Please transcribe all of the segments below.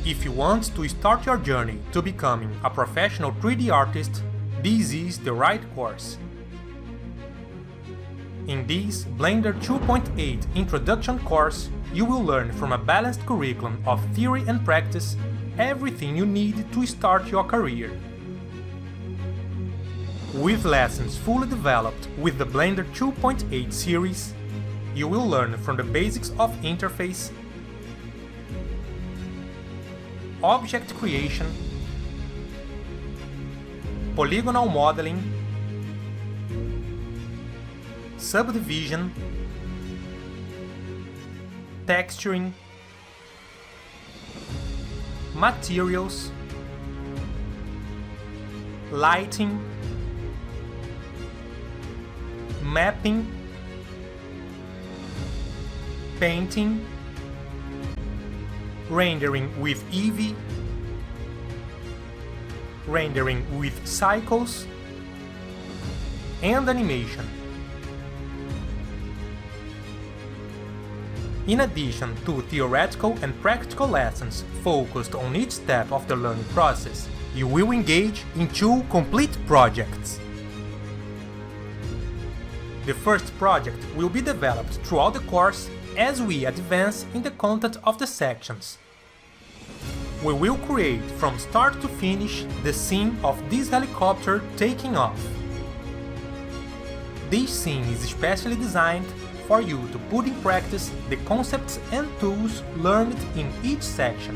If you want to start your journey to becoming a professional 3D artist, this is the right course. In this Blender 2.8 Introduction course, you will learn from a balanced curriculum of theory and practice everything you need to start your career. With lessons fully developed with the Blender 2.8 series, you will learn from the basics of interface, object creation, polygonal modeling, subdivision, texturing, materials, lighting, mapping, painting, rendering with Eevee, rendering with cycles, and animation. In addition to theoretical and practical lessons focused on each step of the learning process, you will engage in 2 complete projects. The first project will be developed throughout the course as we advance in the content of the sections. We will create from start to finish the scene of this helicopter taking off. This scene is especially designed for you to put in practice the concepts and tools learned in each section.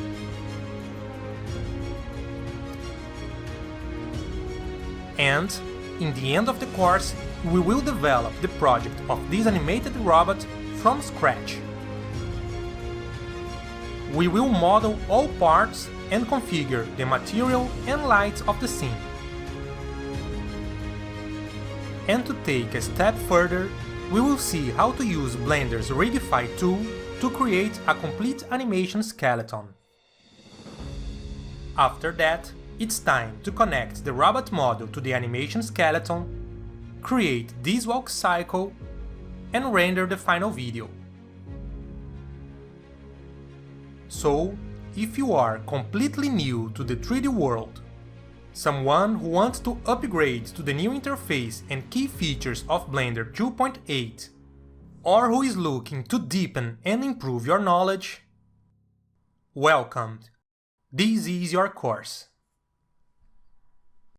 And, in the end of the course, we will develop the project of this animated robot from scratch. We will model all parts and configure the material and lights of the scene. And to take a step further, we will see how to use Blender's Rigify tool to create a complete animation skeleton. After that, it's time to connect the robot model to the animation skeleton, create this walk cycle, and render the final video. So, if you are completely new to the 3D world, someone who wants to upgrade to the new interface and key features of Blender 2.8, or who is looking to deepen and improve your knowledge, welcome! This is your course.